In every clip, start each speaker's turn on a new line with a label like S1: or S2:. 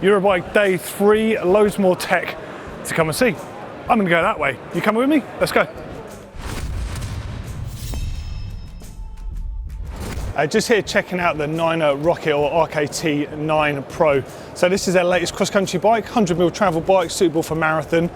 S1: Eurobike day 3, loads more tech to come and see. I'm gonna go that way. You coming with me? Let's go. Just here checking out the 9er Rocket or RKT9 Pro. So this is their latest cross-country bike, 100mm travel bike, suitable for marathon.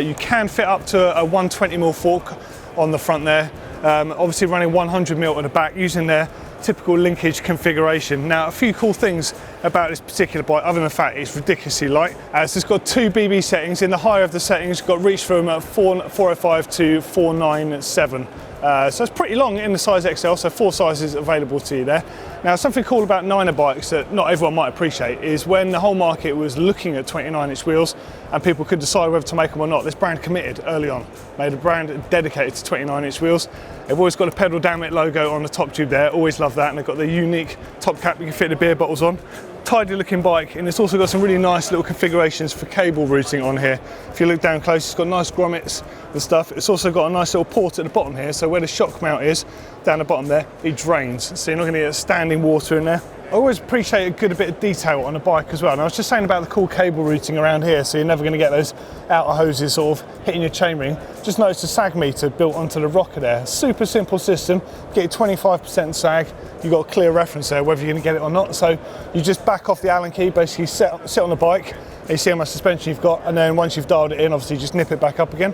S1: You can fit up to a 120mm fork on the front there. Obviously running 100mm at the back using their typical linkage configuration. Now, a few cool things about this particular bike, other than the fact it's ridiculously light. So it's got 2 BB settings. In the higher of the settings, got reach from 405 to 497. So it's pretty long in the size XL, so 4 sizes available to you there. Now, something cool about 9er bikes that not everyone might appreciate is when the whole market was looking at 29-inch wheels and people could decide whether to make them or not, this brand committed early on, made a brand dedicated to 29-inch wheels. They've always got a pedal damn it logo on the top tube there, always love that, and they've got the unique top cap you can fit the beer bottles on. Tidy looking bike, and it's also got some really nice little configurations for cable routing on here. If you look down close, it's got nice grommets and stuff. It's also got a nice little port at the bottom here, so where the shock mount is, down the bottom there, it drains, so you're not going to get standing water in there. I always appreciate a good bit of detail on a bike as well. And I was just saying about the cool cable routing around here, so you're never going to get those outer hoses sort of hitting your chainring. Just notice the sag meter built onto the rocker there. Super simple system, get 25% sag. You've got a clear reference there whether you're going to get it or not. So you just back off the Allen key, basically sit on the bike, and you see how much suspension you've got, and then once you've dialed it in, obviously just nip it back up again.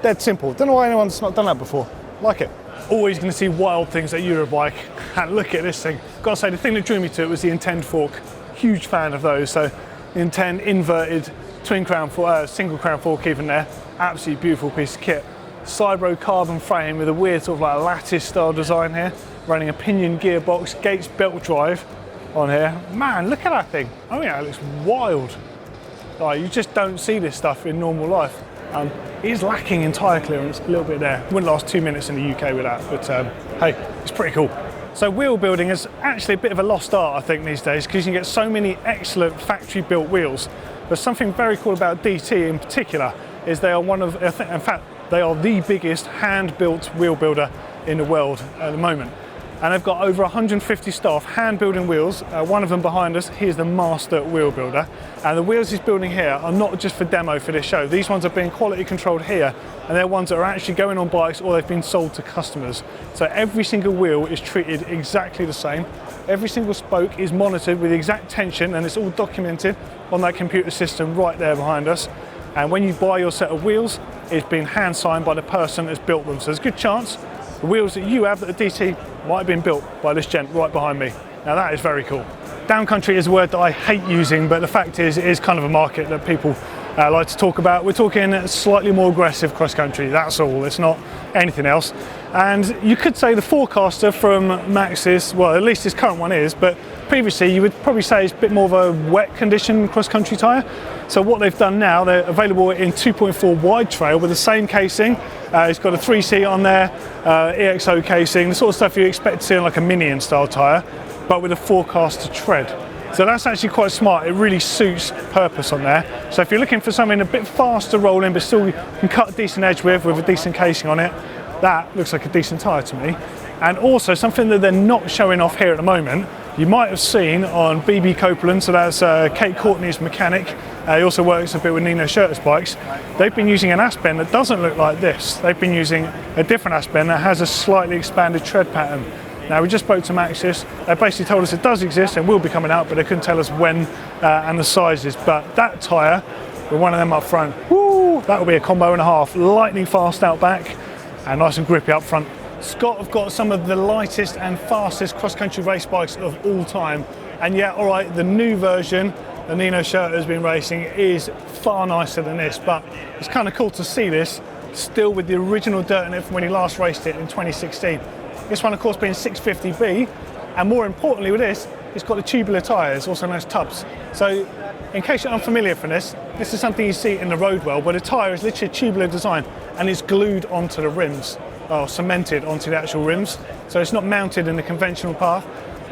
S1: Dead simple. Don't know why anyone's not done that before. Like it. Always going to see wild things at Eurobike, and look at this thing. Gotta say, the thing that drew me to it was the Intend fork. Huge fan of those. So the Intend inverted twin crown fork, single crown fork even there. Absolutely beautiful piece of kit. Cybro carbon frame with a weird sort of like lattice style design here. Running a pinion gearbox, Gates belt drive on here. Man, look at that thing. Oh yeah, it looks wild. Like, you just don't see this stuff in normal life. It is lacking in tyre clearance a little bit there. Wouldn't last 2 minutes in the UK with that, but hey, it's pretty cool. So wheel building is actually a bit of a lost art, I think, these days, because you can get so many excellent factory built wheels. But something very cool about DT in particular is they are one of, in fact, they are the biggest hand-built wheel builder in the world at the moment. And they've got over 150 staff hand building wheels. One of them behind us, he is the master wheel builder. And the wheels he's building here are not just for demo for this show. These ones are being quality controlled here, and they're ones that are actually going on bikes or they've been sold to customers. So every single wheel is treated exactly the same. Every single spoke is monitored with the exact tension, and it's all documented on that computer system right there behind us. And when you buy your set of wheels, it's been hand signed by the person that's built them. So there's a good chance the wheels that you have that are DT might have been built by this gent right behind me. Now that is very cool. Downcountry is a word that I hate using, but the fact is it is kind of a market that people like to talk about. We're talking slightly more aggressive cross country, that's all, it's not anything else. And you could say the Forecaster from Maxxis, well at least this current one is, but previously you would probably say it's a bit more of a wet condition cross country tyre. So what they've done now, they're available in 2.4 wide trail with the same casing. It's got a 3-seat on there, EXO casing, the sort of stuff you expect to see on like a Minion style tyre, but with a Forecaster tread. So that's actually quite smart. It really suits purpose on there. So if you're looking for something a bit faster rolling, but still you can cut a decent edge with a decent casing on it, that looks like a decent tyre to me. And also something that they're not showing off here at the moment, you might have seen on BB Copeland, so that's Kate Courtney's mechanic. He also works a bit with Nino Schurter's bikes. They've been using an Aspen that doesn't look like this. They've been using a different Aspen that has a slightly expanded tread pattern. Now we just spoke to Maxxis. They basically told us it does exist and will be coming out, but they couldn't tell us when and the sizes. But that tyre, with one of them up front, woo, that'll be a combo and a half. Lightning fast out back and nice and grippy up front. Scott have got some of the lightest and fastest cross-country race bikes of all time. And yeah, all right, the new version that Nino Schurter has been racing is far nicer than this, but it's kind of cool to see this still with the original dirt in it from when he last raced it in 2016. This one, of course, being 650B, and more importantly with this, it's got the tubular tyres, also known as tubs. So, in case you're unfamiliar for this is something you see in the road well, where the tyre is literally a tubular design and it's glued onto the rims, or cemented onto the actual rims. So it's not mounted in the conventional path.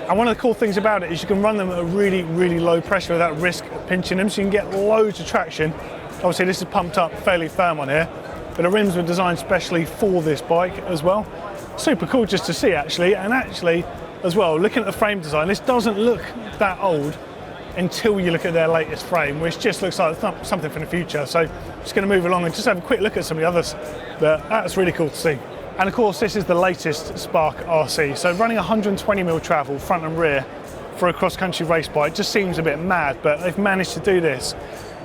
S1: And one of the cool things about it is you can run them at a really, really low pressure without risk of pinching them, so you can get loads of traction. Obviously this is pumped up fairly firm on here, but the rims were designed specially for this bike as well. Super cool just to see actually, and actually as well, looking at the frame design, this doesn't look that old. until you look at their latest frame, which just looks like something for the future. So just going to move along and just have a quick look at some of the others. But that's really cool to see. And of course, this is the latest Spark RC. So running 120mm travel front and rear for a cross-country race bike just seems a bit mad, but they've managed to do this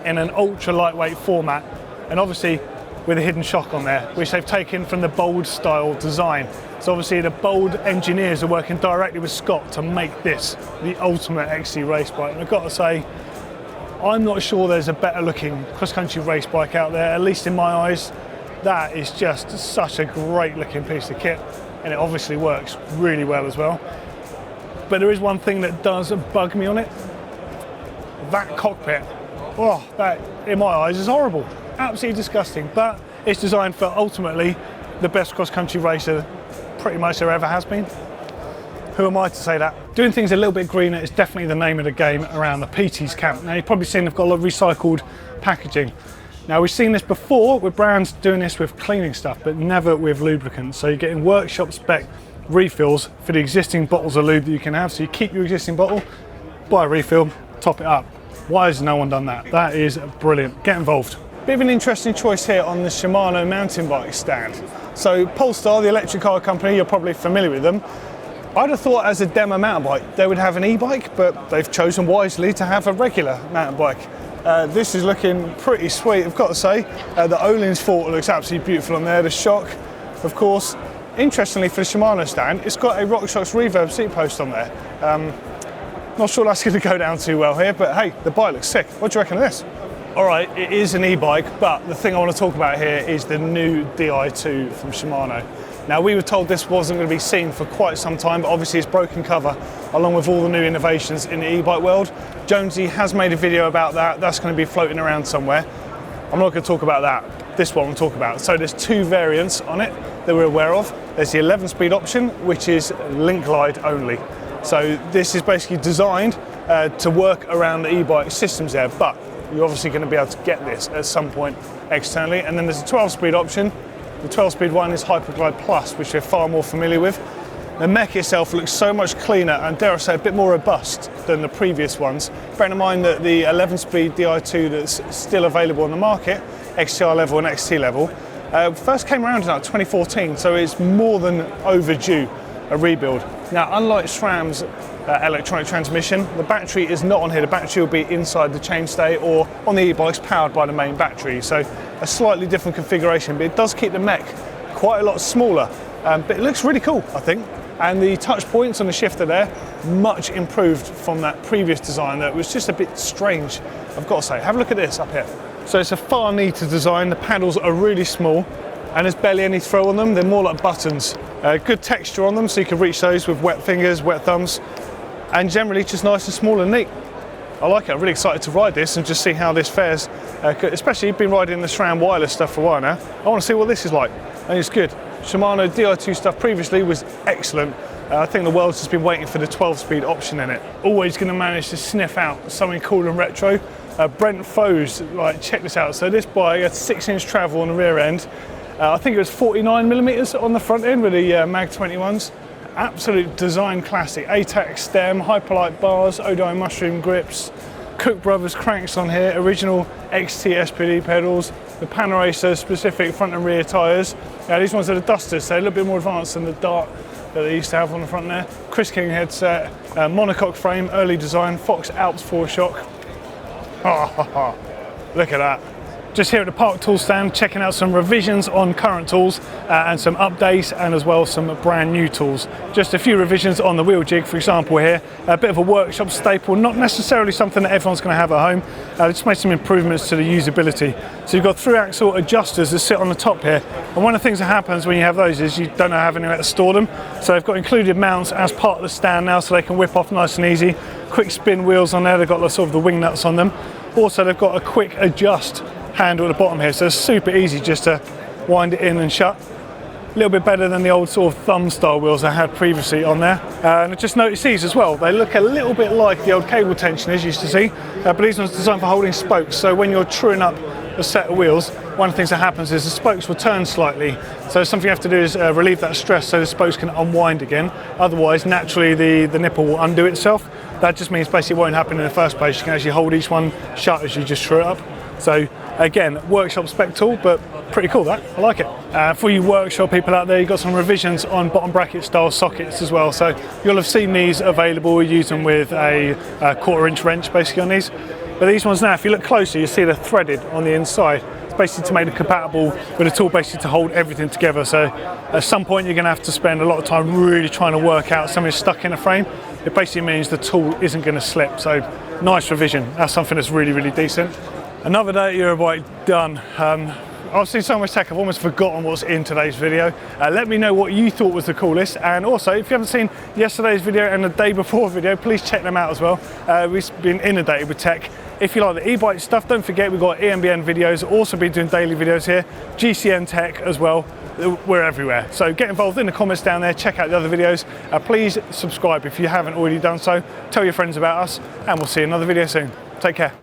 S1: in an ultra lightweight format, and obviously with a hidden shock on there, which they've taken from the Bold style design. So obviously the Bold engineers are working directly with Scott to make this the ultimate XC race bike. And I've got to say, I'm not sure there's a better looking cross-country race bike out there, at least in my eyes. That is just such a great looking piece of kit, and it obviously works really well as well. But there is one thing that does bug me on it. That cockpit, oh, that in my eyes is horrible. Absolutely disgusting, but it's designed for ultimately the best cross-country racer pretty much there ever has been. Who am I to say that? Doing things a little bit greener is definitely the name of the game around the PTs Camp. Now you've probably seen they've got a lot of recycled packaging. Now we've seen this before with brands doing this with cleaning stuff, but never with lubricants. So you're getting workshop spec refills for the existing bottles of lube that you can have. So you keep your existing bottle, buy a refill, top it up. Why has no one done that? That is brilliant. Get involved. Bit of an interesting choice here on the Shimano mountain bike stand. So Polstar, the electric car company, you're probably familiar with them. I'd have thought as a demo mountain bike they would have an e-bike, but they've chosen wisely to have a regular mountain bike. This is looking pretty sweet, I've got to say. The Öhlins fork looks absolutely beautiful on there. The shock, of course. Interestingly, for the Shimano stand, it's got a RockShox reverb seat post on there. Not sure that's going to go down too well here, but hey, the bike looks sick. What do you reckon of this? All right, it is an e-bike, but the thing I want to talk about here is the new Di2 from Shimano. Now, we were told this wasn't going to be seen for quite some time, but obviously it's broken cover, along with all the new innovations in the e-bike world. Jonesy has made a video about that. That's going to be floating around somewhere. I'm not going to talk about that. This one we'll talk about. So there's two variants on it that we're aware of. There's the 11-speed option, which is link glide only. So this is basically designed to work around the e-bike systems there, but you're obviously going to be able to get this at some point externally. And then there's a 12-speed option. The 12-speed one is Hyperglide Plus, which we're far more familiar with. The mech itself looks so much cleaner and, dare I say, a bit more robust than the previous ones. Bearing in mind that the 11-speed Di2 that's still available on the market, XTR level and XT level, first came around in like 2014, so it's more than overdue a rebuild. Now, unlike SRAM's electronic transmission, the battery is not on here. The battery will be inside the chainstay or on the e-bikes powered by the main battery. So a slightly different configuration, but it does keep the mech quite a lot smaller. But it looks really cool, I think. And the touch points on the shifter there, much improved from that previous design that was just a bit strange, I've got to say. Have a look at this up here. So it's a far neater design. The paddles are really small and there's barely any throw on them. They're more like buttons. Good texture on them, so you can reach those with wet fingers, wet thumbs, and generally just nice and small and neat. I like it. I'm really excited to ride this and just see how this fares. Especially been riding the SRAM wireless stuff for a while now. I want to see what this is like, and it's good. Shimano Di2 stuff previously was excellent. I think the world's just been waiting for the 12-speed option in it. Always going to manage to sniff out something cool and retro. Brent Felix, like, check this out. So this bike had 6-inch travel on the rear end. I think it was 49mm on the front end with the Mag 21s. Absolute design classic. ATAC stem, Hyperlight bars, ODI mushroom grips, Cook Brothers cranks on here, original XT SPD pedals, the Panaracer specific front and rear tyres. These ones are the Dusters, so a little bit more advanced than the Dart that they used to have on the front there. Chris King headset, monocoque frame, early design, Fox Alps foreshock. Look at that. Just here at the Park Tool stand, checking out some revisions on current tools and some updates, and as well some brand new tools. Just a few revisions on the wheel jig, for example here. A bit of a workshop staple, not necessarily something that everyone's going to have at home. Just made some improvements to the usability. So you've got 3-axle adjusters that sit on the top here. And one of the things that happens when you have those is you don't have anywhere to store them. So they've got included mounts as part of the stand now, so they can whip off nice and easy. Quick spin wheels on there, they've got sort of the wing nuts on them. Also, they've got a quick adjust handle at the bottom here, so it's super easy just to wind it in and shut. A little bit better than the old sort of thumb style wheels I had previously on there. And I just noticed these as well. They look a little bit like the old cable tensioners you used to see, but these ones are designed for holding spokes. So when you're truing up a set of wheels, one of the things that happens is the spokes will turn slightly. So something you have to do is relieve that stress so the spokes can unwind again. Otherwise, naturally the nipple will undo itself. that just means basically it won't happen in the first place. You can actually hold each one shut as you just screw it up. So again, workshop spec tool, but pretty cool that, I like it. For you workshop people out there, you've got some revisions on bottom bracket style sockets as well. So you'll have seen these available. We use them with a 1/4 inch wrench basically on these. But these ones now, if you look closer, you see they're threaded on the inside. It's basically to make it compatible with a tool basically to hold everything together. So at some point you're going to have to spend a lot of time really trying to work out something stuck in a frame. It basically means the tool isn't going to slip. So nice revision. That's something that's really, really decent. Another day at Eurobike done. I've seen so much tech, I've almost forgotten what's in today's video. Let me know what you thought was the coolest, and also if you haven't seen yesterday's video and the day before video, please check them out as well. We've been inundated with tech. If you like the e-bike stuff, don't forget we've got GMBN videos, also been doing daily videos here, gmbntech as well. We're everywhere, so get involved in the comments down there, check out the other videos. Please subscribe if you haven't already done so, tell your friends about us, and we'll see you in another video soon. Take care.